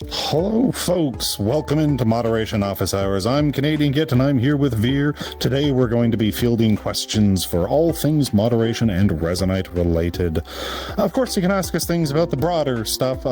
Hello, folks. Welcome into Moderation Office Hours. I'm Canadian Git, and I'm here with Veer. Today, we're going to be fielding questions for all things moderation and Resonite related. Of course, you can ask us things about the broader stuff.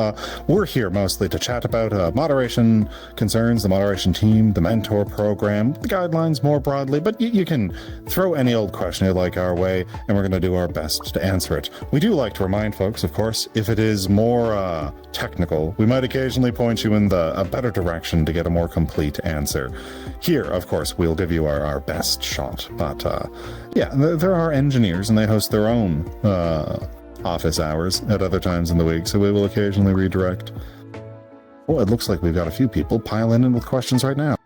We're here mostly to chat about moderation concerns, the moderation team, the mentor program, the guidelines more broadly, but you can throw any old question you like our way, and we're going to do our best to answer it. We do like to remind folks, of course, if it is more technical, we might occasionally point you in a better direction to get a more complete answer. Here, of course, we'll give you our best shot. But yeah, there are engineers and they host their own office hours at other times in the week, so we will occasionally redirect. Oh, it looks like we've got a few people piling in with questions right now.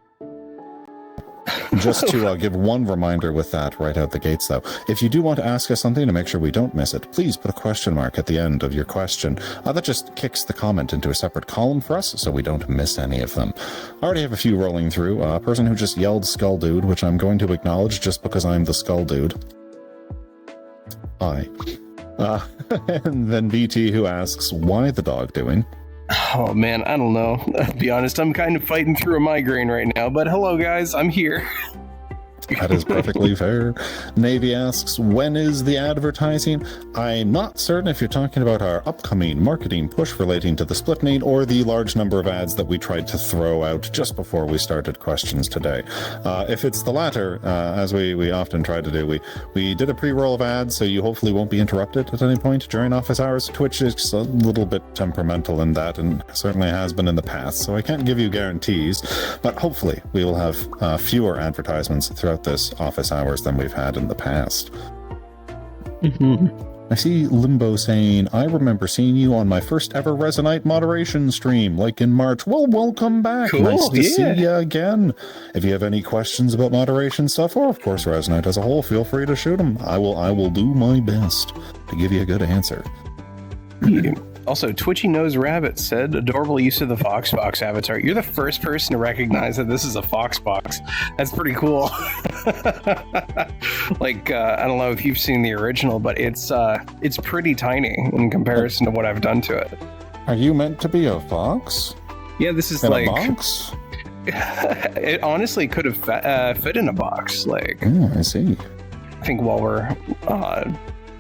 Just to give one reminder with that right out the gates, though, if you do want to ask us something to make sure we don't miss it, please put a question mark at the end of your question. That just kicks the comment into a separate column for us so we don't miss any of them. I already have a few rolling through. A person who just yelled Skull Dude, which I'm going to acknowledge just because I'm the Skull Dude. Hi. And then BT who asks, why the dog doing? Oh man, I don't know. To be honest, I'm kind of fighting through a migraine right now, but hello guys, I'm here. That is perfectly fair. Navy asks, when is the advertising? I'm not certain if you're talking about our upcoming marketing push relating to the split need or the large number of ads that we tried to throw out just before we started questions today. If it's the latter, as we often try to do, we did a pre-roll of ads, so you hopefully won't be interrupted at any point during office hours. Twitch is a little bit temperamental in that, and certainly has been in the past, so I can't give you guarantees, but hopefully we will have fewer advertisements throughout this office hours than we've had in the past. I see Limbo saying, I remember seeing you on my first ever Resonite moderation stream, like in March. Well, welcome back. Cool, nice to see you again. If you have any questions about moderation stuff, or of course Resonite as a whole, feel free to shoot them. I will do my best to give you a good answer. Also, Twitchy Nose Rabbit said, adorable use of the Foxbox avatar. You're the first person to recognize that this is a Foxbox. That's pretty cool. Like, I don't know if you've seen the original, but it's pretty tiny in comparison to what I've done to it. Are you meant to be a fox? Yeah, this is in like... a box? It honestly could have fit in a box. Like, I see. I think while we're...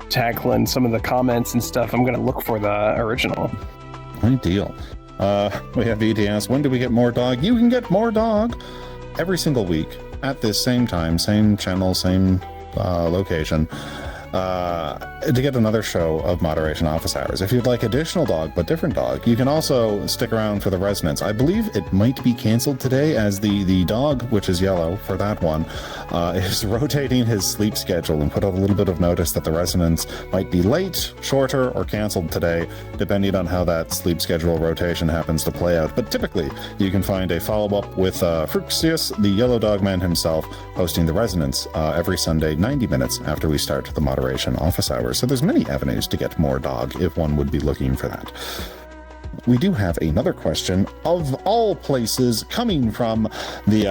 tackling some of the comments and stuff, I'm gonna look for the original. Ideal. We have ED asks, when do we get more dog? You can get more dog every single week at this same time, same channel, same location, to get another show of Moderation Office Hours. If you'd like additional dog, but different dog, you can also stick around for the Resonance. I believe it might be canceled today, as the dog, which is yellow for that one, is rotating his sleep schedule and put out a little bit of notice that the Resonance might be late, shorter, or canceled today, depending on how that sleep schedule rotation happens to play out. But typically, you can find a follow-up with Fruxius, the yellow dog man himself, hosting the Resonance every Sunday, 90 minutes after we start the Moderation Office Hours. So there's many avenues to get more dog if one would be looking for that. We do have another question, of all places, coming from the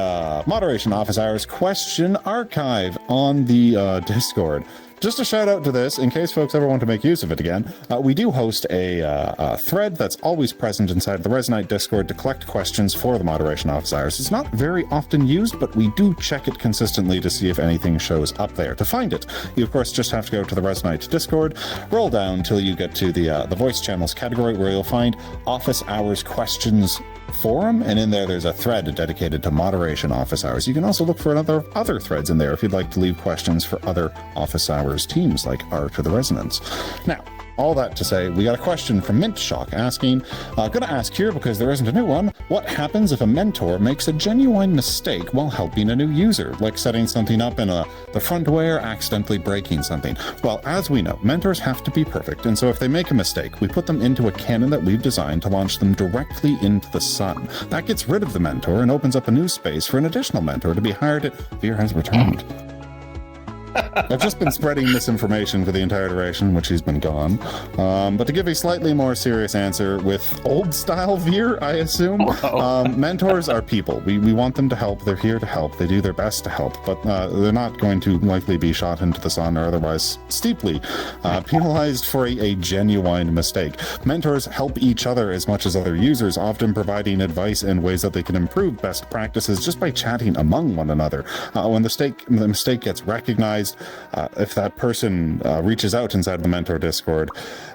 Moderation Office Hours question archive on the Discord. Just a shout out to this, in case folks ever want to make use of it again, we do host a thread that's always present inside the Resonite Discord to collect questions for the Moderation Office Hours. It's not very often used, but we do check it consistently to see if anything shows up there. To find it, you of course just have to go to the Resonite Discord, roll down till you get to the voice channels category, where you'll find Office Hours Questions Forum, and in there there's a thread dedicated to Moderation Office Hours. You can also look for other threads in there if you'd like to leave questions for other Office Hours teams like Art to the Resonance. Now, all that to say, we got a question from Mint Shock asking, gonna ask here because there isn't a new one, what happens if a mentor makes a genuine mistake while helping a new user, like setting something up in the front way or accidentally breaking something? Well, as we know, mentors have to be perfect, and so if they make a mistake, we put them into a cannon that we've designed to launch them directly into the sun. That gets rid of the mentor and opens up a new space for an additional mentor to be hired at Veer has returned. I've just been spreading misinformation for the entire duration, which he's been gone. But to give a slightly more serious answer with old-style veer, I assume, mentors are people. We want them to help. They're here to help. They do their best to help, but they're not going to likely be shot into the sun or otherwise steeply penalized for a genuine mistake. Mentors help each other as much as other users, often providing advice and ways that they can improve best practices just by chatting among one another. When the mistake gets recognized, if that person reaches out inside the mentor Discord,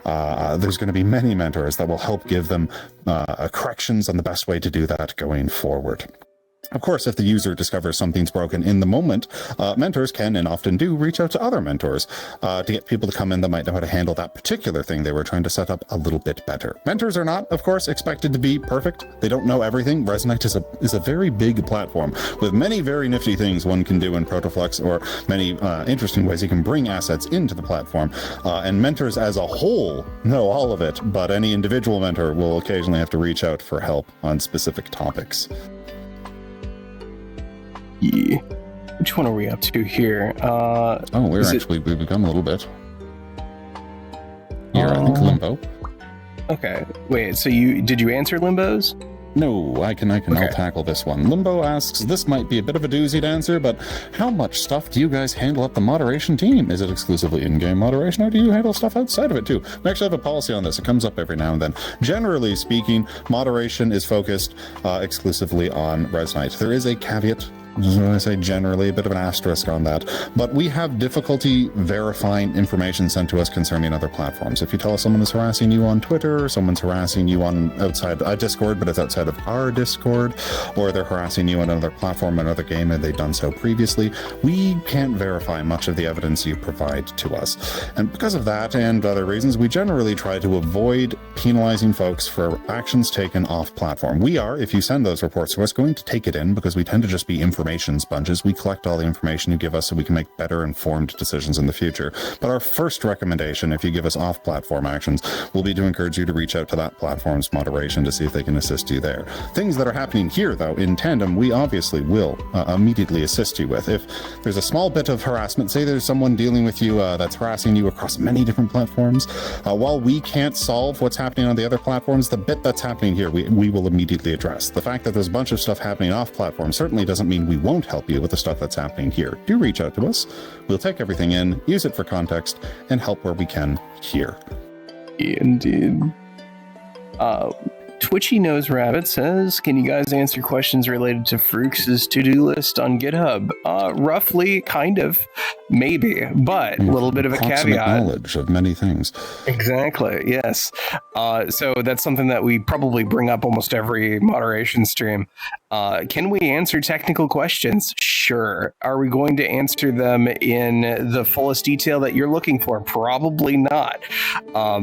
there's going to be many mentors that will help give them corrections on the best way to do that going forward. Of course, if the user discovers something's broken in the moment, mentors can and often do reach out to other mentors to get people to come in that might know how to handle that particular thing they were trying to set up a little bit better. Mentors are not, of course, expected to be perfect. They don't know everything. Resonite is a very big platform with many very nifty things one can do in Protoflux, or many interesting ways you can bring assets into the platform. And mentors as a whole know all of it, but any individual mentor will occasionally have to reach out for help on specific topics. Which one are we up to here? We've gone a little bit. Here, I think Limbo. Okay, wait. So did you answer Limbo's? No, I can. Okay. I'll tackle this one. Limbo asks, this might be a bit of a doozy to answer, but how much stuff do you guys handle at the moderation team? Is it exclusively in-game moderation, or do you handle stuff outside of it too? We actually have a policy on this. It comes up every now and then. Generally speaking, moderation is focused exclusively on Resonite. There is a caveat. When I say generally, a bit of an asterisk on that, but we have difficulty verifying information sent to us concerning other platforms. If you tell us someone is harassing you on Twitter, or someone's harassing you on outside Discord, but it's outside of our Discord, or they're harassing you on another platform, another game, and they've done so previously, we can't verify much of the evidence you provide to us. And because of that and other reasons, we generally try to avoid penalizing folks for actions taken off platform. We are, if you send those reports to us, going to take it in because we tend to just be information sponges. We collect all the information you give us so we can make better informed decisions in the future. But our first recommendation, if you give us off-platform actions, will be to encourage you to reach out to that platform's moderation to see if they can assist you there. Things that are happening here, though, in tandem, we obviously will immediately assist you with. If there's a small bit of harassment, say there's someone dealing with you that's harassing you across many different platforms, while we can't solve what's happening on the other platforms, the bit that's happening here, we will immediately address. The fact that there's a bunch of stuff happening off-platform certainly doesn't mean we won't help you with the stuff that's happening here. Do reach out to us. We'll take everything in, use it for context, and help where we can here. Indeed. Twitchy Nose Rabbit says, can you guys answer questions related to Frux's to-do list on GitHub? Roughly, kind of, maybe, but a little bit of a caveat. Knowledge of many things. Exactly, yes. So that's something that we probably bring up almost every moderation stream. Can we answer technical questions? Sure. Are we going to answer them in the fullest detail that you're looking for? Probably not. We're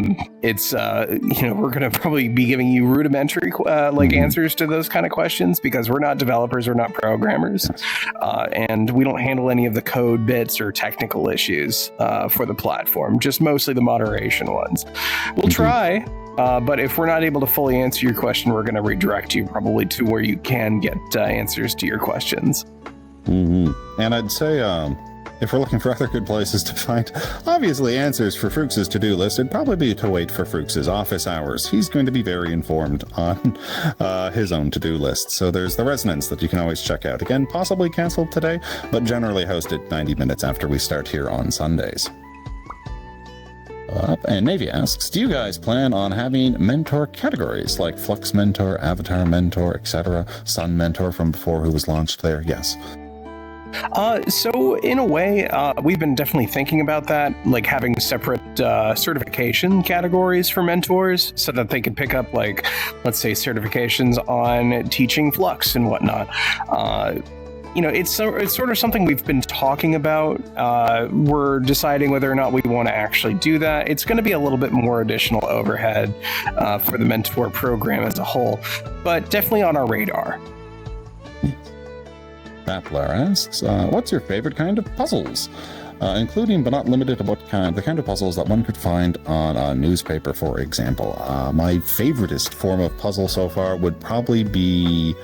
going to probably be giving you rudimentary answers to those kind of questions because we're not developers, we're not programmers, and we don't handle any of the code bits or technical issues for the platform, just mostly the moderation ones. We'll try. But if we're not able to fully answer your question, we're going to redirect you probably to where you can get answers to your questions. Mm-hmm. And I'd say if we're looking for other good places to find, obviously, answers for Frux's to-do list, it'd probably be to wait for Frux's office hours. He's going to be very informed on his own to-do list. So there's the Resonance that you can always check out. Again, possibly canceled today, but generally hosted 90 minutes after we start here on Sundays. And Navy asks, do you guys plan on having mentor categories like Flux Mentor, Avatar Mentor, etc., Sun Mentor from before who was launched there? Yes. So in a way, we've been definitely thinking about that, like having separate certification categories for mentors so that they could pick up, like, let's say, certifications on teaching Flux and whatnot. It's sort of something we've been talking about. We're deciding whether or not we want to actually do that. It's going to be a little bit more additional overhead for the mentor program as a whole, but definitely on our radar. Battler asks, what's your favorite kind of puzzles? Including but not limited to the kind of puzzles that one could find on a newspaper, for example. My favoriteest form of puzzle so far would probably be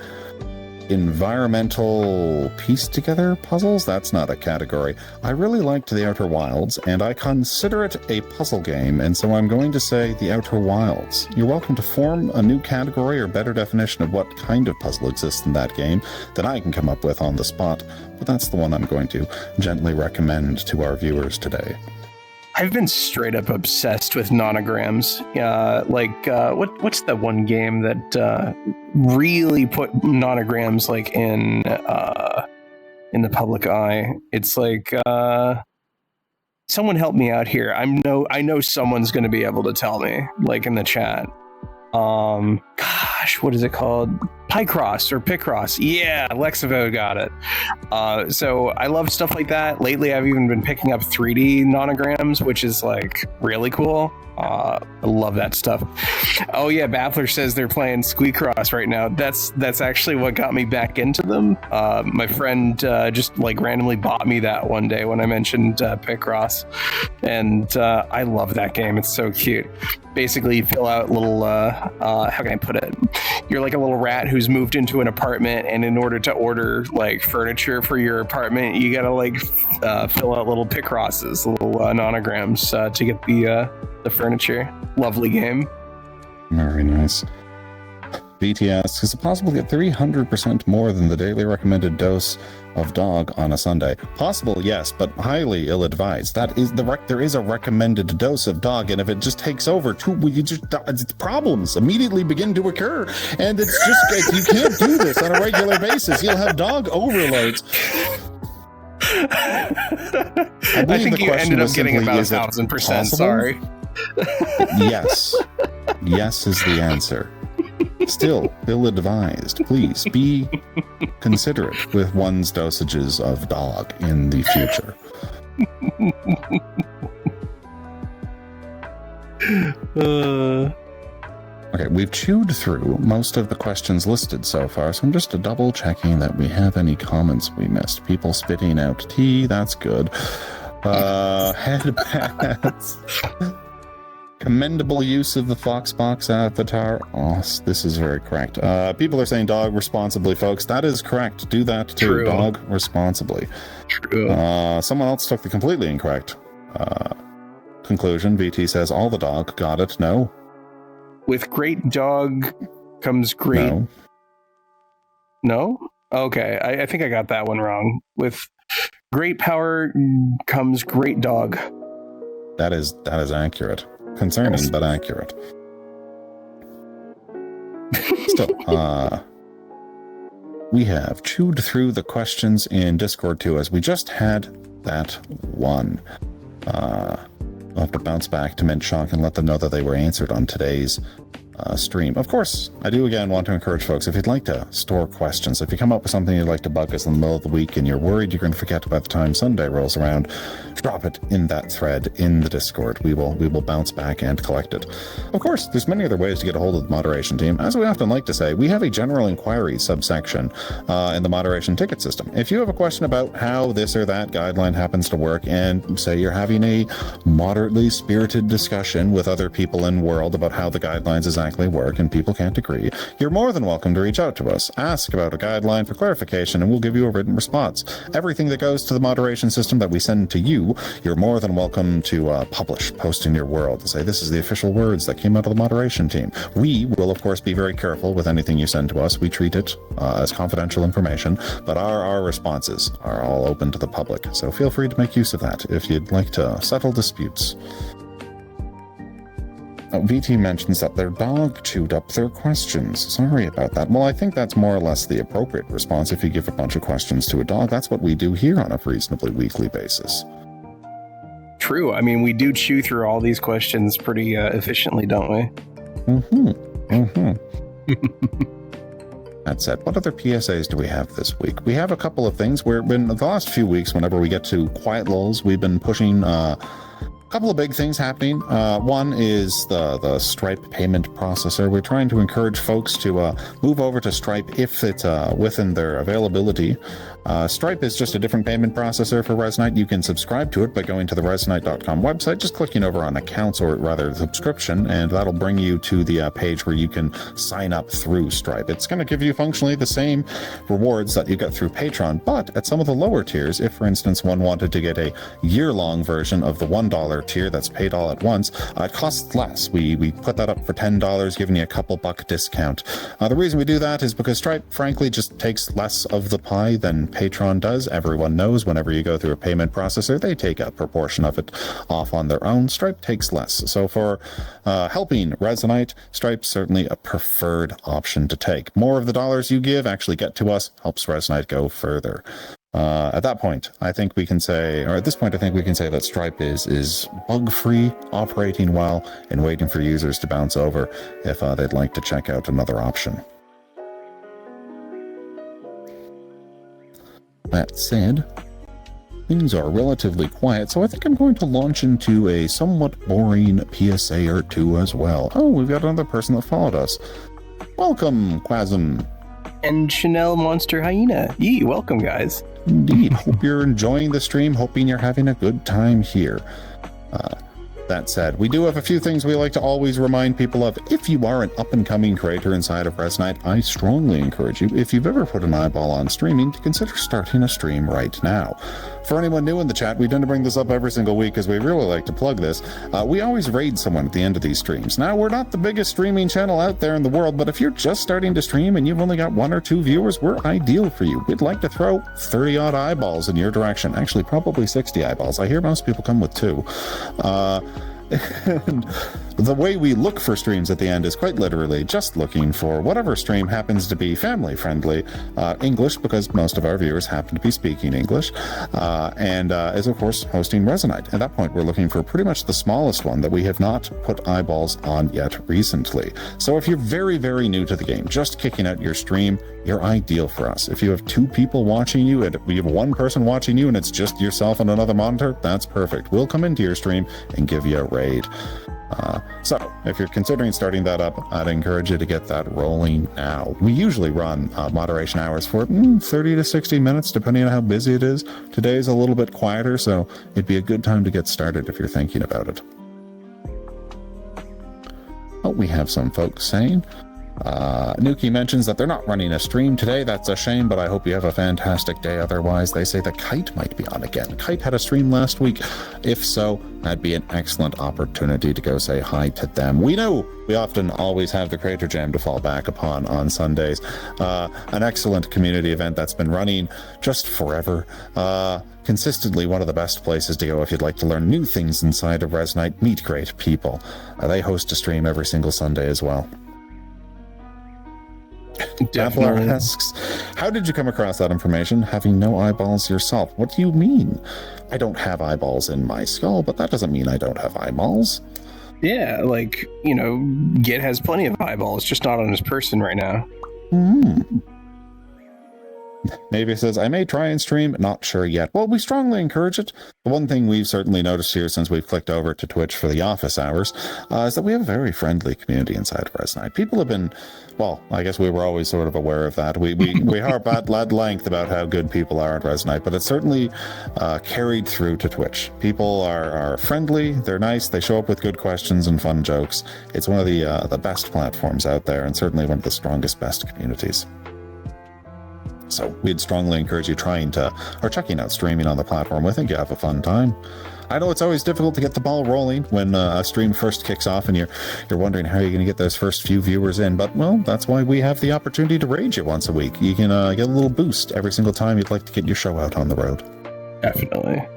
environmental piece together puzzles. That's not a category. I really liked the Outer Wilds, and I consider it a puzzle game, and so I'm going to say the Outer Wilds. You're welcome to form a new category or better definition of what kind of puzzle exists in that game that I can come up with on the spot, but that's the one I'm going to gently recommend to our viewers today. I've been straight up obsessed with nonograms. What's the one game that really put nonograms like in the public eye? It's like someone help me out here. I know someone's going to be able to tell me, like in the chat. What is it called? Picross or Picross. Yeah, Lexivo got it. So I love stuff like that. Lately, I've even been picking up 3D nonograms, which is like really cool. I love that stuff. Oh yeah, Baffler says they're playing Squeakross right now. That's actually what got me back into them. My friend just like randomly bought me that one day when I mentioned Picross, and I love that game. It's so cute. Basically, you fill out little how can I put it? You're like a little rat who's moved into an apartment, and in order to order like furniture for your apartment, you gotta like fill out little Picrosses, little nonograms to get the furniture. Lovely game. Very nice. BT asks, is it possible to get 300% more than the daily recommended dose of dog on a Sunday? Possible, yes, but highly ill-advised. That is there is a recommended dose of dog, and if it just takes over, problems immediately begin to occur, and it's just you can't do this on a regular basis. You'll have dog overloads. I think you ended up getting about 1,000%. Sorry. Yes is the answer. Still ill-advised. Please be considerate with one's dosages of dog in the future. Okay, we've chewed through most of the questions listed so far, so I'm just double checking that we have any comments we missed. People spitting out tea, that's good. Headpads. Commendable use of the Foxbox avatar. Oh, this is very correct. People are saying dog responsibly, folks. That is correct. Do that too. True. Dog responsibly. True. Someone else took the completely incorrect conclusion. VT says all the dog. Got it. No. With great dog comes great. No? Okay. I think I got that one wrong. With great power comes great dog. That is accurate. Concerning, but accurate. Still, we have chewed through the questions in Discord too, as we just had that one. I'll have to bounce back to Mint Shock and let them know that they were answered on today's stream. Of course, I do again want to encourage folks, if you'd like to store questions, if you come up with something you'd like to bug us in the middle of the week and you're worried you're going to forget by the time Sunday rolls around, drop it in that thread in the Discord. We will bounce back and collect it. Of course, there's many other ways to get a hold of the moderation team. As we often like to say, we have a general inquiry subsection in the moderation ticket system. If you have a question about how this or that guideline happens to work, and say you're having a moderately spirited discussion with other people in world about how the guidelines exactly work and people can't agree, you're more than welcome to reach out to us, ask about a guideline for clarification, and we'll give you a written response. Everything that goes to the moderation system that we send to you, you're more than welcome to post in your world and say, this is the official words that came out of the moderation team. We will, of course, be very careful with anything you send to us. We treat it as confidential information, but our responses are all open to the public. So feel free to make use of that if you'd like to settle disputes. VT mentions that their dog chewed up their questions. Sorry about that. Well, I think that's more or less the appropriate response if you give a bunch of questions to a dog. That's what we do here on a reasonably weekly basis. True. I mean, we do chew through all these questions pretty efficiently, don't we? That said, what other PSAs do we have this week? We have a couple of things. In the last few weeks, whenever we get to quiet lulls, we've been pushing a couple of big things happening. One is the Stripe payment processor. We're trying to encourage folks to move over to Stripe if it's within their availability. Stripe is just a different payment processor for Resonite. You can subscribe to it by going to the resonite.com website, just clicking over on accounts, or rather subscription, and that'll bring you to the page where you can sign up through Stripe. It's going to give you functionally the same rewards that you get through Patreon, but at some of the lower tiers, if for instance one wanted to get a year-long version of the $1 tier that's paid all at once, it costs less. We put that up for $10, giving you a couple buck discount. The reason we do that is because Stripe frankly just takes less of the pie than Patreon does. Everyone knows whenever you go through a payment processor, they take a proportion of it off on their own. Stripe takes less. So for helping Resonite, Stripe's certainly a preferred option to take. More of the dollars you give actually get to us, helps Resonite go further. At that point, I think we can say, or at this point, I think we can say that Stripe is bug-free, operating well, and waiting for users to bounce over if they'd like to check out another option. That said, things are relatively quiet, so I think I'm going to launch into a somewhat boring PSA or two as well. Oh, we've got another person that followed us. Welcome, Quasm. And Chanel Monster Hyena. Yee, welcome, guys. Indeed. Hope you're enjoying the stream, hoping you're having a good time here. That said, we do have a few things we like to always remind people of. If you are an up-and-coming creator inside of Resonite, I strongly encourage you, if you've ever put an eyeball on streaming, to consider starting a stream right now. For anyone new in the chat, we tend to bring this up every single week because we really like to plug this. We always raid someone at the end of these streams. Now, we're not the biggest streaming channel out there in the world, but if you're just starting to stream and you've only got 1 or 2 viewers, we're ideal for you. We'd like to throw 30-odd eyeballs in your direction. Actually, probably 60 eyeballs. I hear most people come with 2. And the way we look for streams at the end is quite literally just looking for whatever stream happens to be family friendly, English, because most of our viewers happen to be speaking English, and is of course hosting Resonite. At that point, we're looking for pretty much the smallest one that we have not put eyeballs on yet recently. So if you're very, very new to the game, just kicking out your stream, you're ideal for us. If you have 2 people watching you, and we have 1 person watching you and it's just yourself and another monitor, that's perfect. We'll come into your stream and give you a raid. So if you're considering starting that up, I'd encourage you to get that rolling now. We usually run moderation hours for 30 to 60 minutes, depending on how busy it is. Today's a little bit quieter, so it'd be a good time to get started if you're thinking about it. Oh, we have some folks saying, Nuki mentions that they're not running a stream today. That's a shame, but I hope you have a fantastic day otherwise. They say that Kite might be on again. Kite had a stream last week. If so, that'd be an excellent opportunity to go say hi to them. We know we often always have the Creator Jam to fall back upon on Sundays. An excellent community event that's been running just forever. Consistently one of the best places to go if you'd like to learn new things inside of Resonite, meet great people. They host a stream every single Sunday as well. Definitely asks, how did you come across that information, having no eyeballs yourself? What do you mean? I don't have eyeballs in my skull, but that doesn't mean I don't have eyeballs. Yeah, like, you know, Git has plenty of eyeballs, just not on his person right now. Maybe it says, I may try and stream, not sure yet. Well, we strongly encourage it. The one thing we've certainly noticed here since we've clicked over to Twitch for the office hours is that we have a very friendly community inside of Resonite. People have been, well, I guess we were always sort of aware of that. We harp at length about how good people are at Resonite, but it's certainly carried through to Twitch. People are friendly, they're nice, they show up with good questions and fun jokes. It's one of the best platforms out there, and certainly one of the strongest, best communities. So we'd strongly encourage you checking out streaming on the platform. We think you have a fun time. I know it's always difficult to get the ball rolling when a stream first kicks off and you're wondering how you're going to get those first few viewers in. But, well, that's why we have the opportunity to raid you once a week. You can get a little boost every single time you'd like to get your show out on the road. Definitely.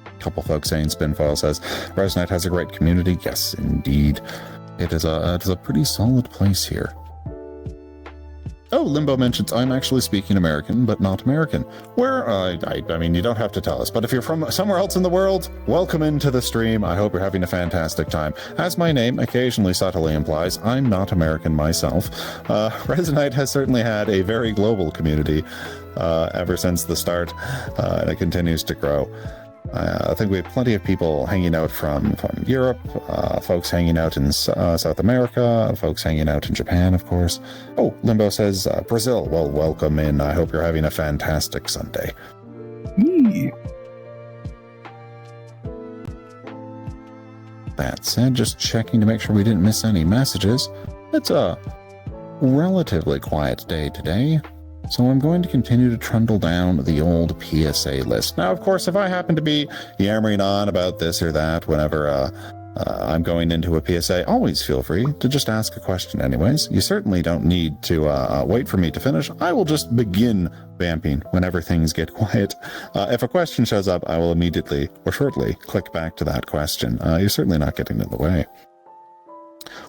A couple folks saying, Spinfile says, Resonite has a great community. Yes, indeed. It is a pretty solid place here. Oh, Limbo mentions, I'm actually speaking American, but not American. Where, I mean, you don't have to tell us, but if you're from somewhere else in the world, welcome into the stream. I hope you're having a fantastic time. As my name occasionally subtly implies, I'm not American myself. Resonite has certainly had a very global community ever since the start, and it continues to grow. I think we have plenty of people hanging out from Europe, folks hanging out in South America, folks hanging out in Japan, of course. Oh, Limbo says Brazil. Well, welcome in. I hope you're having a fantastic Sunday. That said, just checking to make sure we didn't miss any messages. It's a relatively quiet day today, so I'm going to continue to trundle down the old PSA list. Now, of course, if I happen to be yammering on about this or that whenever I'm going into a PSA, always feel free to just ask a question anyways. You certainly don't need to wait for me to finish. I will just begin vamping whenever things get quiet. If a question shows up, I will immediately or shortly click back to that question. You're certainly not getting in the way.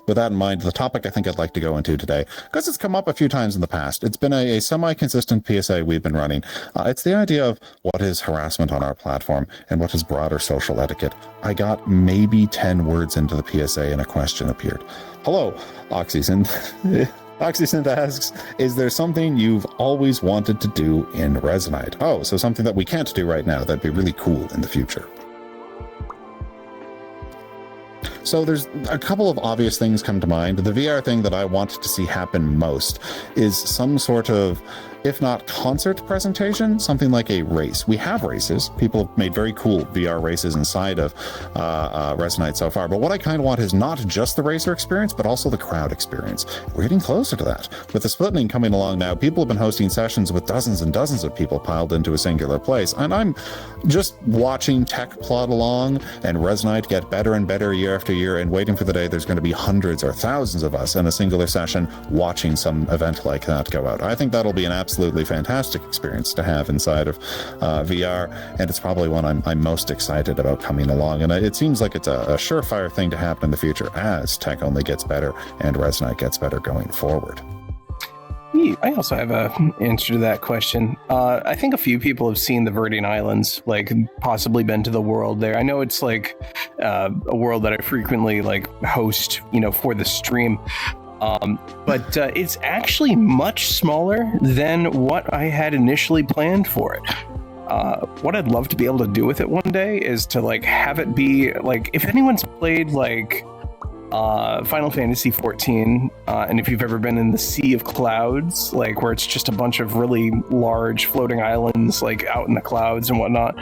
With that in mind, the topic I think I'd like to go into today, because it's come up a few times in the past, it's been a semi-consistent PSA we've been running. It's the idea of what is harassment on our platform and what is broader social etiquette. I got maybe 10 words into the PSA and a question appeared. Hello, Oxysynth. Oxysynth asks, is there something you've always wanted to do in Resonite? Oh, so something that we can't do right now that'd be really cool in the future. So there's a couple of obvious things come to mind. The VR thing that I want to see happen most is some sort of, if not concert presentation, something like a race. We have races. People have made very cool VR races inside of Resonite so far. But what I kind of want is not just the racer experience, but also the crowd experience. We're getting closer to that. With the splitting coming along now, people have been hosting sessions with dozens and dozens of people piled into a singular place. And I'm just watching tech plod along and Resonite get better and better year after year and waiting for the day there's going to be hundreds or thousands of us in a singular session watching some event like that go out. I think that'll be an absolutely fantastic experience to have inside of VR, and it's probably one I'm most excited about coming along. And it seems like it's a surefire thing to happen in the future as tech only gets better and Resonite gets better going forward. I also have an answer to that question. I think a few people have seen the Virgin Islands, like possibly been to the world there. I know it's like a world that I frequently like host, for the stream. But it's actually much smaller than what I had initially planned for it. What I'd love to be able to do with it one day is to like have it be like, if anyone's played like Final Fantasy 14, and if you've ever been in the Sea of Clouds, like where it's just a bunch of really large floating islands like out in the clouds and whatnot,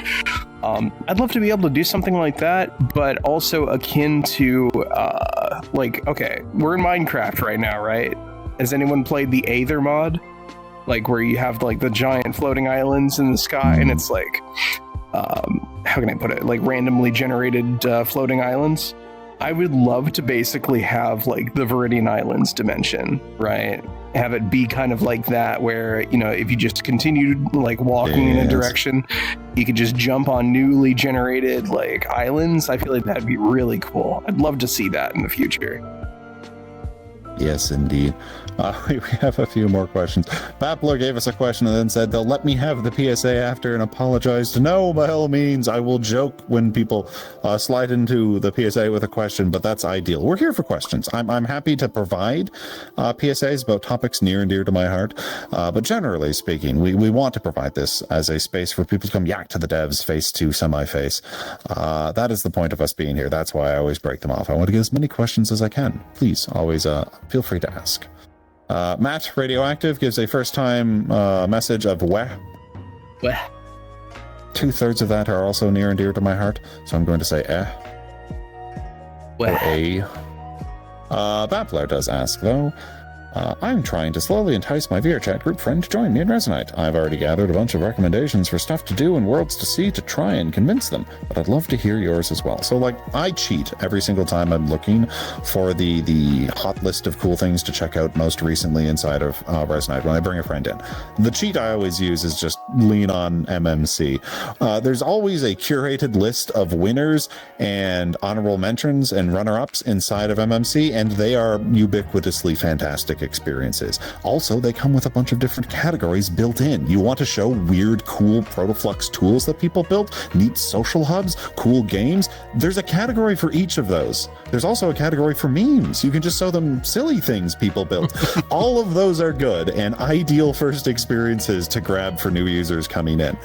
I'd love to be able to do something like that, but also akin to okay, we're in Minecraft right now, right? Has anyone played the Aether mod? Like where you have like the giant floating islands in the sky and it's like how can I put it, like randomly generated floating islands. I would love to basically have like the Viridian Islands dimension, right? Have it be kind of like that, where, if you just continue like walking in a direction, you could just jump on newly generated like islands. I feel like that'd be really cool. I'd love to see that in the future. Yes, indeed. We have a few more questions. Bappler gave us a question and then said they'll let me have the PSA after and apologized. No, by all means, I will joke when people slide into the PSA with a question, but that's ideal. We're here for questions. I'm happy to provide PSAs about topics near and dear to my heart, but generally speaking, we want to provide this as a space for people to come yak to the devs face to semi-face. That is the point of us being here. That's why I always break them off. I want to get as many questions as I can. Please, always feel free to ask. Matt Radioactive gives a first-time message of weh. Weh. 2/3 of that are also near and dear to my heart, so I'm going to say Weh. or a. Bappler does ask, though, I'm trying to slowly entice my VRChat group friend to join me in Resonite. I've already gathered a bunch of recommendations for stuff to do and worlds to see to try and convince them, but I'd love to hear yours as well. So, I cheat every single time I'm looking for the hot list of cool things to check out most recently inside of Resonite when I bring a friend in. The cheat I always use is just lean on MMC. There's always a curated list of winners and honorable mentions and runner-ups inside of MMC, and they are ubiquitously fantastic experiences. Also, they come with a bunch of different categories built in. You want to show weird, cool Protoflux tools that people built, neat social hubs, cool games? There's a category for each of those. There's also a category for memes. You can just show them silly things people built. All of those are good and ideal first experiences to grab for new users coming in.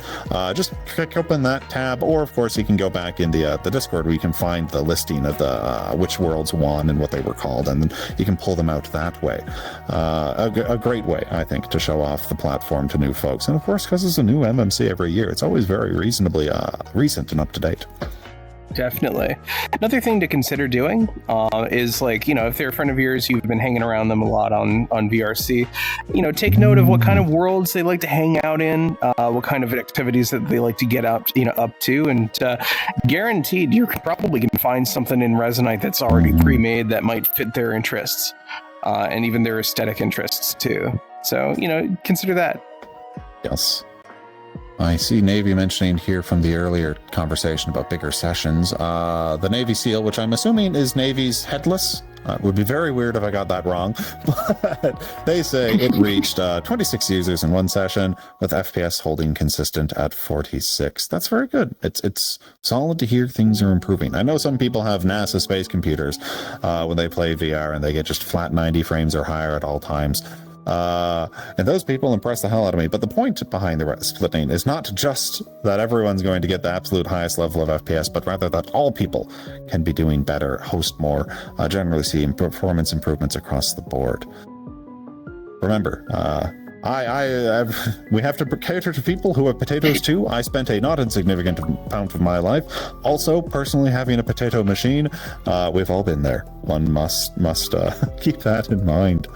Just click open that tab, or of course you can go back in the Discord where you can find the listing of the which worlds won and what they were called, and then you can pull them out that way. A great way, I think, to show off the platform to new folks. And of course, because it's a new MMC every year, it's always very reasonably recent and up to date. Definitely. Another thing to consider doing is, like, you know, if they're a friend of yours, you've been hanging around them a lot on VRC, you know, take note of what kind of worlds they like to hang out in, what kind of activities that they like to get up to, and guaranteed you're probably going to find something in Resonite that's already pre-made that might fit their interests, and even their aesthetic interests too. So, you know, consider that. Yes. I see Navy mentioning here from the earlier conversation about bigger sessions. The Navy SEAL, which I'm assuming is Navy's headless. It would be very weird if I got that wrong. But they say it reached 26 users in one session, with FPS holding consistent at 46. That's very good. It's solid to hear things are improving. I know some people have NASA space computers when they play VR, and they get just flat 90 frames or higher at all times. And those people impress the hell out of me. But the point behind the splitting is not just that everyone's going to get the absolute highest level of FPS, but rather that all people can be doing better, host more, generally see performance improvements across the board. Remember, we have to cater to people who have potatoes too. I spent a not insignificant amount of my life also personally having a potato machine. We've all been there. One must keep that in mind.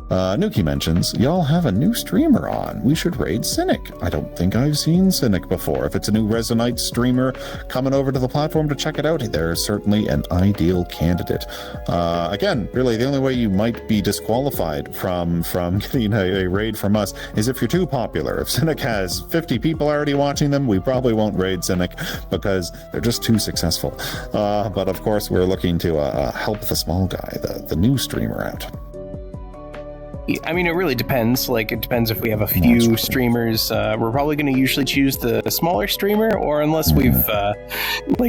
Nuki mentions, y'all have a new streamer on. We should raid Cynic. I don't think I've seen Cynic before. If it's a new Resonite streamer coming over to the platform to check it out, they're certainly an ideal candidate. Again, really, the only way you might be disqualified from getting a raid from us is if you're too popular. If Cynic has 50 people already watching them, we probably won't raid Cynic because they're just too successful. But of course, we're looking to help the small guy, the new streamer, out. I mean, it really depends. Like, it depends if we have a few streamers. We're probably going to usually choose the smaller streamer, or unless we've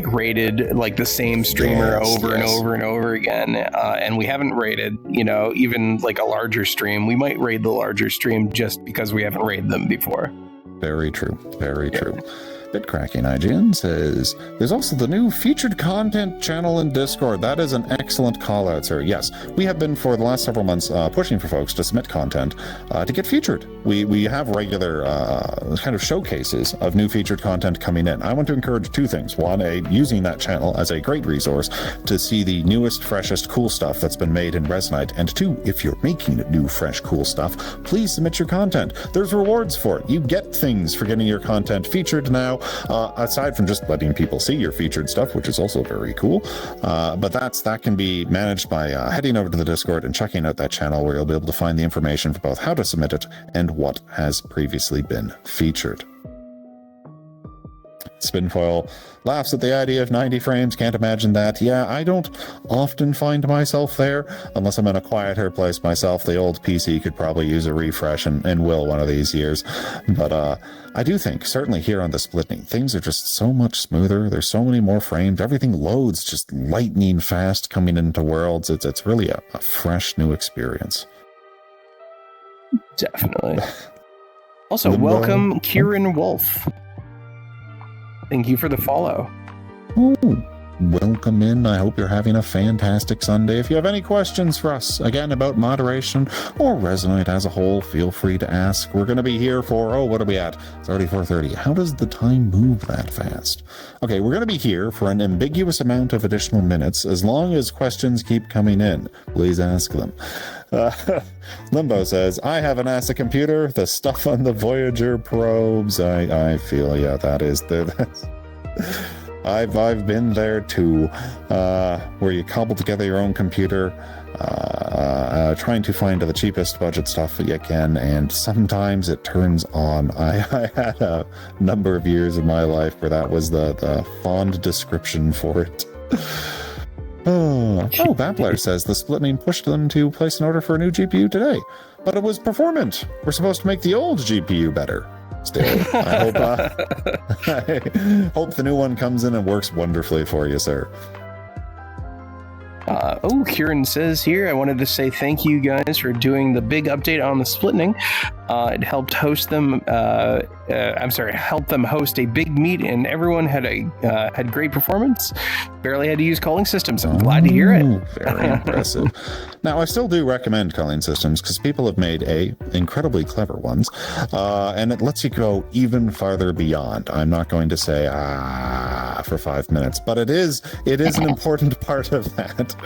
rated like the same streamer over and over and over again, and we haven't rated, you know, even like a larger stream. We might raid the larger stream just because we haven't raided them before. Very true. Very true. Bitcracking IGN says, there's also the new featured content channel in Discord. That is an excellent call out, sir. Yes, we have been for the last several months pushing for folks to submit content to get featured. We have regular kind of showcases of new featured content coming in. I want to encourage two things. One, using that channel as a great resource to see the newest, freshest, cool stuff that's been made in Resonite. And two, if you're making new, fresh, cool stuff, please submit your content. There's rewards for it. You get things for getting your content featured now. Aside from just letting people see your featured stuff, which is also very cool, but that can be managed by heading over to the Discord and checking out that channel, where you'll be able to find the information for both how to submit it and what has previously been featured. Spinfoil laughs at the idea of 90 frames. Can't imagine that. Yeah, I don't often find myself there unless I'm in a quieter place myself. The old PC could probably use a refresh and will one of these years. But I do think, certainly here on the Splitting, things are just so much smoother. There's so many more frames. Everything loads just lightning fast coming into worlds. It's really a fresh new experience. Definitely. Also, welcome Kieran Wolf. Thank you for the follow. Oh, welcome in. I hope you're having a fantastic Sunday. If you have any questions for us, again, about moderation or Resonite as a whole, feel free to ask. We're going to be here for, what are we at? It's already 4:30. How does the time move that fast? Okay, we're going to be here for an ambiguous amount of additional minutes, as long as questions keep coming in. Please ask them. Limbo says, I have a NASA computer. The stuff on the Voyager probes. I feel, yeah, that is that's I've been there too, where you cobble together your own computer, trying to find the cheapest budget stuff that you can, and sometimes it turns on. I had a number of years of my life where that was the fond description for it. Babbler says the Splitting pushed them to place an order for a new GPU today, but it was performant. We're supposed to make the old GPU better. Still, I hope the new one comes in and works wonderfully for you, sir. Kieran says here, I wanted to say thank you guys for doing the big update on the splitting. It helped host them. Helped them host a big meet, and everyone had great performance. Barely had to use calling systems. I'm glad to hear it. Very impressive. Now, I still do recommend calling systems because people have made incredibly clever ones, and it lets you go even farther beyond. I'm not going to say for 5 minutes, but it is an important part of that.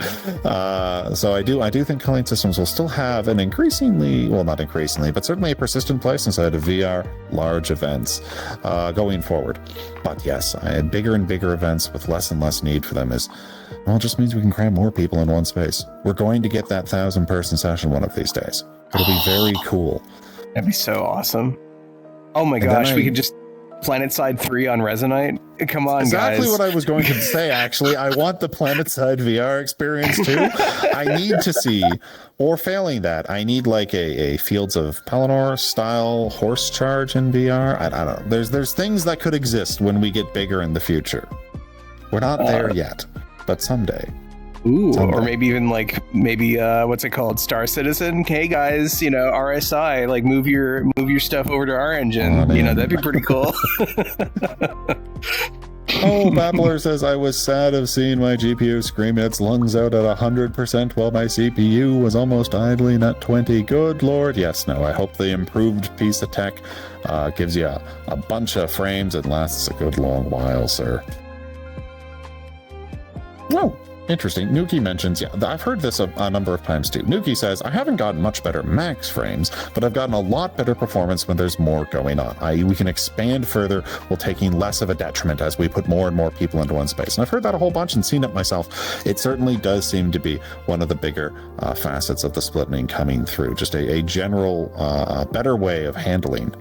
So I do think calling systems will still have an increasingly, well, not increasingly, but certainly a persistent place inside of VR large events going forward. But yes, bigger and bigger events with less and less need for them it just means we can cram more people in one space. We're going to get that 1,000-person session one of these days. It'll be very cool. That'd be so awesome. Oh my gosh, we could just PlanetSide 3 on Resonite. Come on, exactly guys. What I was going to say, actually. I want the PlanetSide VR experience, too. I need to see, or failing that, I need like a Fields of Pelennor-style horse charge in VR. I don't know. There's things that could exist when we get bigger in the future. We're not there yet, but someday. Or maybe even what's it called? Star Citizen. Hey guys, RSI, like move your stuff over to our engine. That'd be pretty cool. Babbler says, I was sad of seeing my GPU scream its lungs out at 100% while my CPU was almost idling at 20. Good Lord. Yes, no, I hope the improved piece of tech gives you a bunch of frames and lasts a good long while, sir. Oh, interesting. Nuki mentions, I've heard this a number of times too. Nuki says, I haven't gotten much better max frames, but I've gotten a lot better performance when there's more going on, i.e. we can expand further while taking less of a detriment as we put more and more people into one space. And I've heard that a whole bunch and seen it myself. It certainly does seem to be one of the bigger facets of the splitting coming through. Just a general better way of handling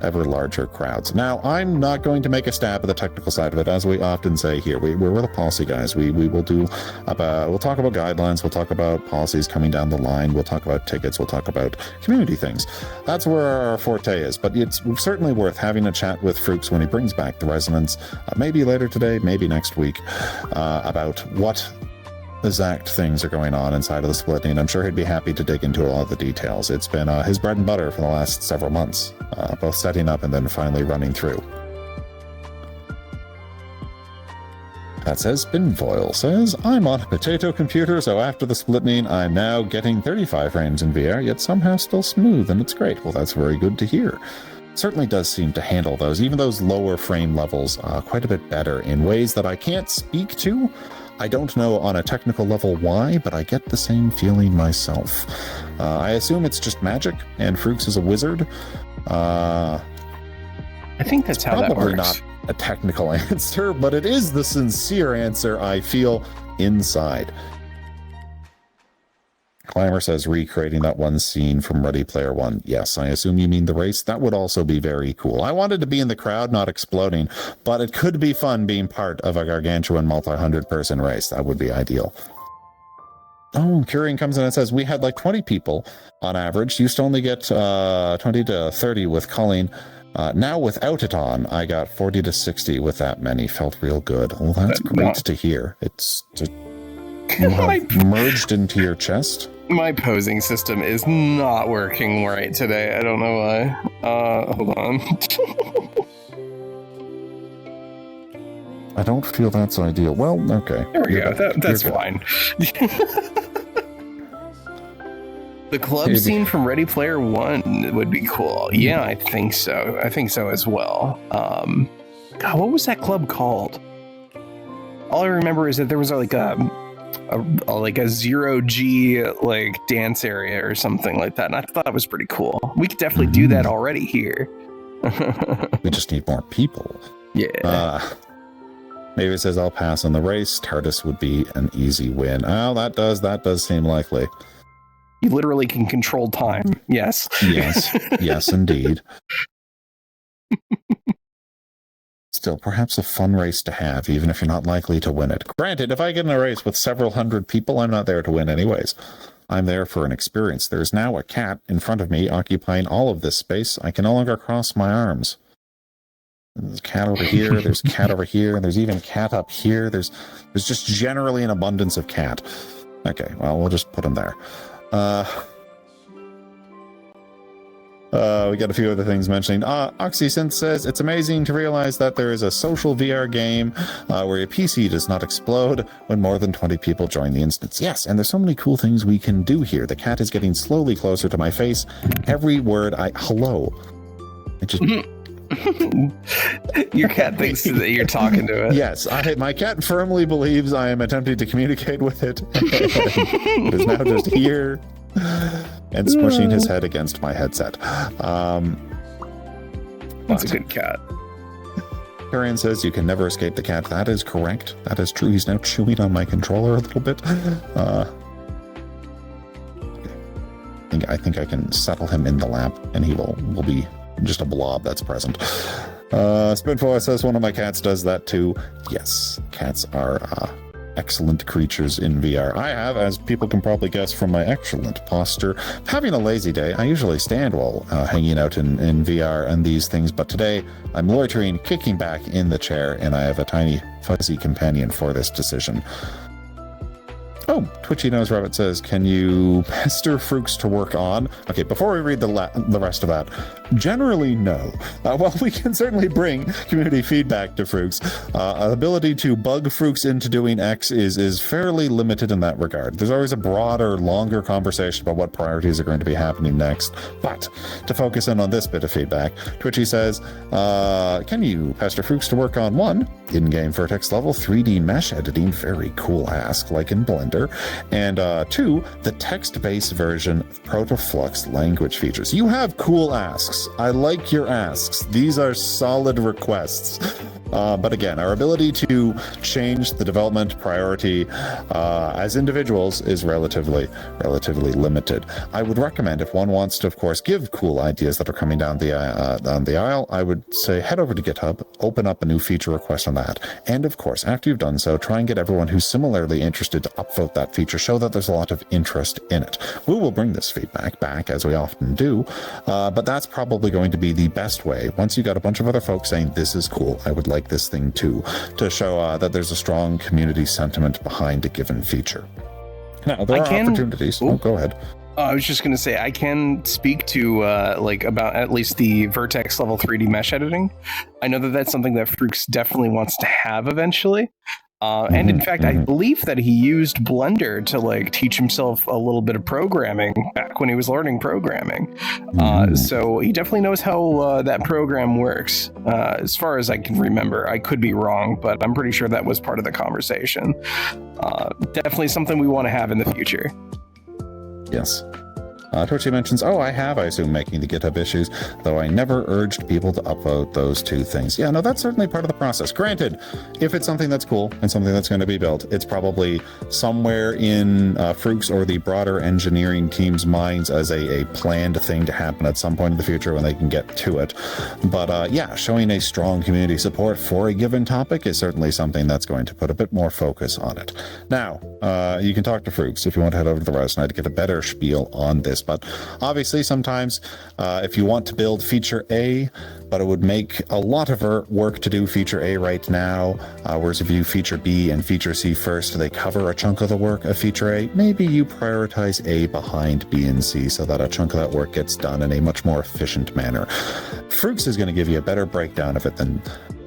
ever larger crowds. Now, I'm not going to make a stab at the technical side of it, as we often say here. We're the policy guys. We'll talk about guidelines. We'll talk about policies coming down the line. We'll talk about tickets. We'll talk about community things. That's where our forte is. But it's certainly worth having a chat with Fruks when he brings back the Resonance, maybe later today, maybe next week, about what exact things are going on inside of the splitting. I'm sure he'd be happy to dig into a lot of the details. It's been his bread and butter for the last several months, both setting up and then finally running through. That says, Binfoil says, I'm on a potato computer, so after the splitting, I'm now getting 35 frames in VR, yet somehow still smooth, and it's great. Well, that's very good to hear. Certainly does seem to handle even those lower frame levels quite a bit better in ways that I can't speak to. I don't know on a technical level why, but I get the same feeling myself. I assume it's just magic, and Fruks is a wizard. I think that's how that works. Probably not a technical answer, but it is the sincere answer I feel inside. Climber says, recreating that one scene from Ready Player One. Yes, I assume you mean the race. That would also be very cool. I wanted to be in the crowd, not exploding, but it could be fun being part of a gargantuan multi-100-person race. That would be ideal. Oh, Curian comes in and says, we had like 20 people on average. Used to only get 20 to 30 with Colleen. Now without it on, I got 40 to 60 with that many. Felt real good. Well, that's great to hear. It's just, you have merged into your chest. My posing system is not working right today. I don't know why. Hold on. I don't feel that's ideal. Well, okay. There we go. That's fine. The club scene from Ready Player One would be cool. Yeah, I think so. I think so as well. God, what was that club called? All I remember is that there was like a 0G like dance area or something like that, and I thought it was pretty cool. We could definitely do that already here. We just need more people. Yeah. Maybe it says I'll pass on the race. TARDIS would be an easy win. Oh, that does seem likely. You literally can control time. Yes. Yes, indeed. Still, perhaps a fun race to have, even if you're not likely to win it. Granted, if I get in a race with several hundred people, I'm not there to win anyways. I'm there for an experience. There's now a cat in front of me occupying all of this space. I can no longer cross my arms. There's a cat over here, there's a cat over here, and there's even cat up here. There's just generally an abundance of cat. Okay, well, we'll just put them there. We got a few other things mentioning. OxySynth says, it's amazing to realize that there is a social VR game where your PC does not explode when more than 20 people join the instance. Yes, and there's so many cool things we can do here. The cat is getting slowly closer to my face. Every word hello. I just... Your cat thinks that you're talking to it. Yes, my cat firmly believes I am attempting to communicate with it. It is now just here and smushing his head against my headset. That's a good cat. Karian says you can never escape the cat. That is correct. That is true. He's now chewing on my controller a little bit. I think I can settle him in the lap, and he will be just a blob that's present. Spinfo says one of my cats does that too. Yes, cats are excellent creatures in VR. I have, as people can probably guess from my excellent posture, having a lazy day. I usually stand while hanging out in VR and these things, but today I'm loitering, kicking back in the chair, and I have a tiny fuzzy companion for this decision. Oh, Twitchy Nose Rabbit says, can you pester Frooks to work on? Okay, before we read the rest of that, generally no. Well, we can certainly bring community feedback to Frooks. Ability to bug Frooks into doing X is fairly limited in that regard. There's always a broader, longer conversation about what priorities are going to be happening next. But to focus in on this bit of feedback, Twitchy says, can you pester Frooks to work on 1, in-game vertex level 3D mesh editing, very cool ask, like in Blender, and 2, the text-based version of Protoflux language features. You have cool asks. I like your asks. These are solid requests. But again, our ability to change the development priority as individuals is relatively limited. I would recommend, if one wants to, of course, give cool ideas that are coming down the aisle, I would say head over to GitHub, open up a new feature request on that, and of course, after you've done so, try and get everyone who's similarly interested to upvote that feature, show that there's a lot of interest in it. We will bring this feedback back, as we often do, but that's probably going to be the best way. Once you got a bunch of other folks saying, this is cool, I would like this thing too, to show that there's a strong community sentiment behind a given feature. Now, there are opportunities. Oh, go ahead. I was just going to say, I can speak to about at least the Vertex level 3D mesh editing. I know that that's something that Frooks definitely wants to have eventually. And in fact, I believe that he used Blender to teach himself a little bit of programming back when he was learning programming. So he definitely knows how that program works. As far as I can remember, I could be wrong, but I'm pretty sure that was part of the conversation. Definitely something we want to have in the future. Yes. Twitchy mentions, I assume, making the GitHub issues, though I never urged people to upvote those two things. Yeah, no, that's certainly part of the process. Granted, if it's something that's cool and something that's going to be built, it's probably somewhere in Frooks or the broader engineering team's minds as a planned thing to happen at some point in the future when they can get to it. But yeah, showing a strong community support for a given topic is certainly something that's going to put a bit more focus on it. Now, you can talk to Frooks if you want to head over to the Resonite to get a better spiel on this. But obviously, sometimes if you want to build feature A, but it would make a lot of work to do feature A right now, whereas if you do feature B and feature C first, they cover a chunk of the work of feature A. Maybe you prioritize A behind B and C so that a chunk of that work gets done in a much more efficient manner. Frooks is going to give you a better breakdown of it than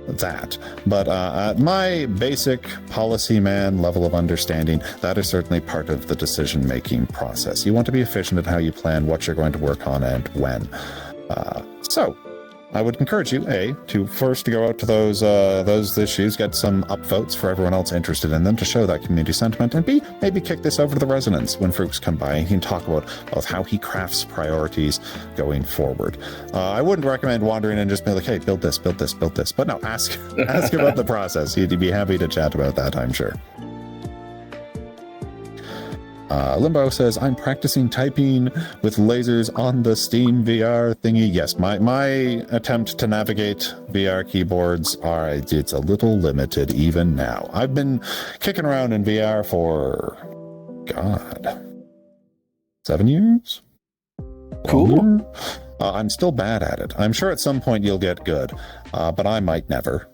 that, but at my basic policy man level of understanding, that is certainly part of the decision-making process. You want to be efficient at how you plan what you're going to work on and when. So I would encourage you, A, to first go out to those issues, get some upvotes for everyone else interested in them to show that community sentiment, and B, maybe kick this over to the Resonance when Frooks come by and he can talk about both how he crafts priorities going forward. I wouldn't recommend wandering and just be like, hey, build this, but no, ask about the process. He'd be happy to chat about that, I'm sure. Limbo says, I'm practicing typing with lasers on the Steam VR thingy. Yes, my attempt to navigate VR keyboards it's a little limited even now. I've been kicking around in VR for, 7 years? Cool. I'm still bad at it. I'm sure at some point you'll get good, but I might never.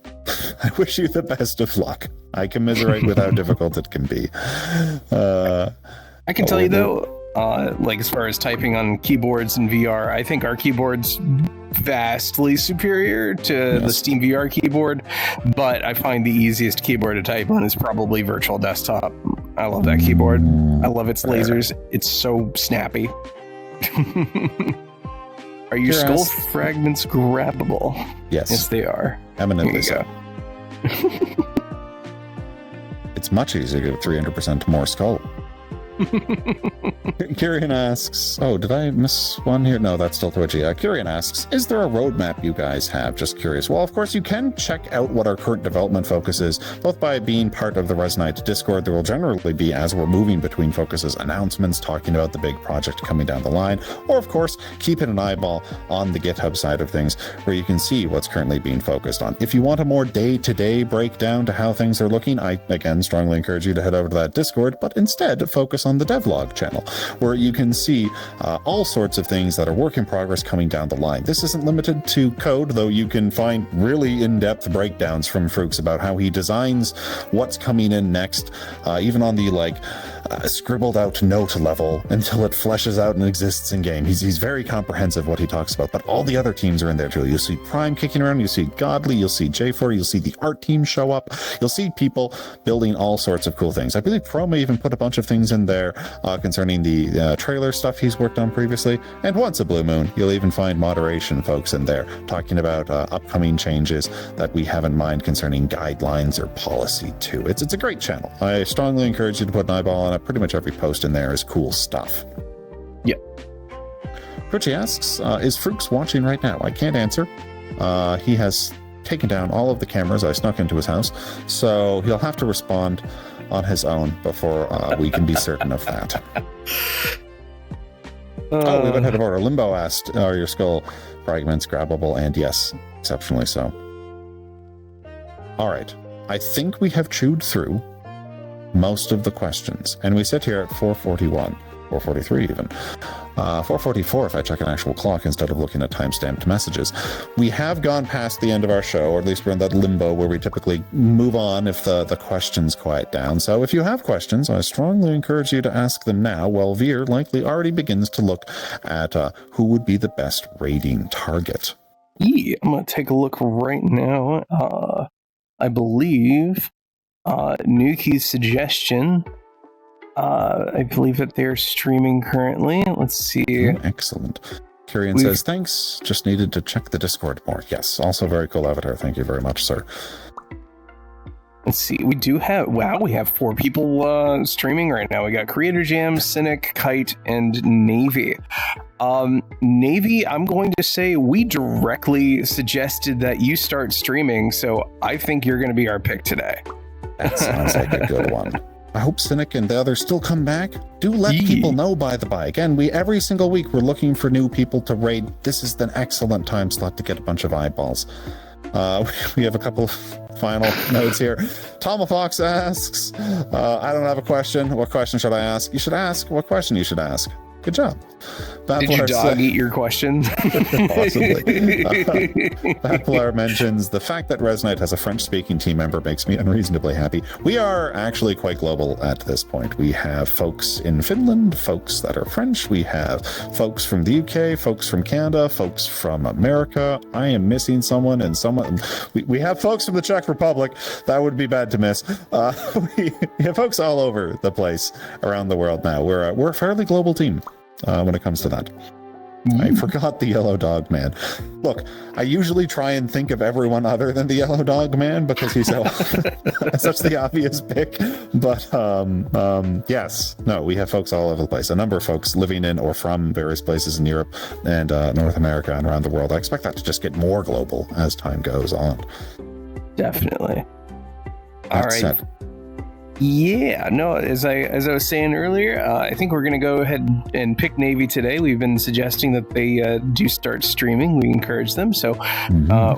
I wish you the best of luck. I commiserate with how difficult it can be. I can tell you though, like as far as typing on keyboards in VR, I think our keyboard's vastly superior to the Steam VR keyboard, but I find the easiest keyboard to type on is probably Virtual Desktop. I love that keyboard. I love its lasers. It's so snappy. Are your skull fragments grabbable? Yes. Yes, they are. Eminently so. It's much easier to get 300% more skull. Kieran asks, oh, did I miss one here? No, that's still Twitchy. Kieran asks, is there a roadmap you guys have? Just curious. Well, of course, you can check out what our current development focus is, both by being part of the Resonite Discord. There will generally be, as we're moving between focuses, announcements talking about the big project coming down the line, or of course, keeping an eyeball on the GitHub side of things, where you can see what's currently being focused on. If you want a more day-to-day breakdown to how things are looking, I, again, strongly encourage you to head over to that Discord, but instead focus on the devlog channel, where you can see all sorts of things that are work in progress coming down the line. This isn't limited to code, though you can find really in-depth breakdowns from Frooks about how he designs what's coming in next, even on the scribbled out note level until it fleshes out and exists in game. He's very comprehensive what he talks about, but all the other teams are in there too. You'll see Prime kicking around, you'll see Godly, you'll see J4, you'll see the art team show up, you'll see people building all sorts of cool things. I believe Pro may even put a bunch of things in there concerning the trailer stuff he's worked on previously, and once a blue moon, you'll even find moderation folks in there talking about upcoming changes that we have in mind concerning guidelines or policy too. It's a great channel. I strongly encourage you to put an eyeball on it. Pretty much every post in there is cool stuff. Yep. Richie asks, is Frooks watching right now? I can't answer. He has taken down all of the cameras. I snuck into his house, so he'll have to respond on his own before we can be certain of that. We went ahead of order. Limbo asked, are your skull fragments grabbable? And yes, exceptionally so. All right. I think we have chewed through most of the questions, and we sit here at 4:41, 4:43 even, 4:44 if I check an actual clock instead of looking at time-stamped messages. We have gone past the end of our show, or at least we're in that limbo where we typically move on if the questions quiet down. So if you have questions, I strongly encourage you to ask them now, while Veer likely already begins to look at who would be the best raiding target. Yeah, I'm going to take a look right now. I believe Nuki's suggestion, I believe that they're streaming currently. Let's see. Excellent. Kieran says, thanks, just needed to check the Discord more. Yes, also very cool avatar. Thank you very much, sir. Let's see. We do have, we have 4 people streaming right now. We got Creator Jam, Cynic, Kite, and Navy. Navy, I'm going to say we directly suggested that you start streaming, so I think you're going to be our pick today. That sounds like a good one. I hope Cynic and the others still come back. Do let people know, by the by. Again, every single week we're looking for new people to raid. This is an excellent time slot to get a bunch of eyeballs. We have a couple of final notes here. Tomafox asks, I don't have a question. What question should I ask? You should ask what question you should ask. Good job. Did your dog eat your question? Possibly. Battler mentions the fact that Resonite has a French-speaking team member makes me unreasonably happy. We are actually quite global at this point. We have folks in Finland, folks that are French. We have folks from the UK, folks from Canada, folks from America. I am missing someone, and we have folks from the Czech Republic. That would be bad to miss. We have folks all over the place around the world now. We're a fairly global team. When it comes to that. I forgot the Yellow Dog Man. Look, I usually try and think of everyone other than the Yellow Dog Man because he's such the obvious pick. But yes, no, we have folks all over the place. A number of folks living in or from various places in Europe and North America and around the world. I expect that to just get more global as time goes on. Definitely. All right. Yeah, no, as I was saying earlier, I think we're going to go ahead and pick Navy today. We've been suggesting that they do start streaming. We encourage them. So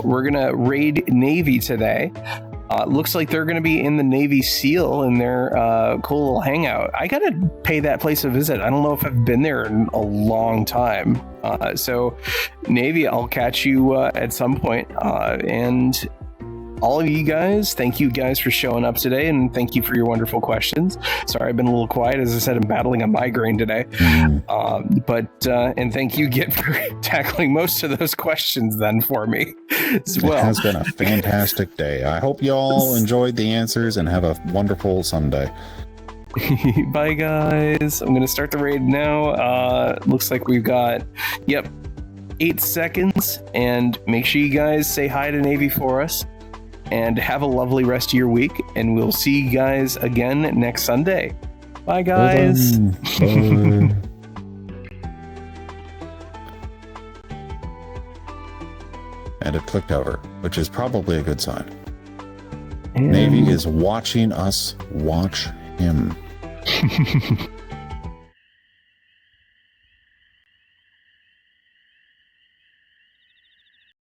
we're going to raid Navy today. Looks like they're going to be in the Navy SEAL in their cool little hangout. I got to pay that place a visit. I don't know if I've been there in a long time. So Navy, I'll catch you at some point. And all of you guys, thank you guys for showing up today, and thank you for your wonderful questions. Sorry, I've been a little quiet. As I said, I'm battling a migraine today. And thank you, Git, for tackling most of those questions then for me as well. It has been a fantastic day. I hope you all enjoyed the answers and have a wonderful Sunday. Bye, guys. I'm going to start the raid now. Looks like we've got, 8 seconds. And make sure you guys say hi to Navy for us. And have a lovely rest of your week. And we'll see you guys again next Sunday. Bye, guys. Bye. And it clicked over, which is probably a good sign. Navy is watching us watch him.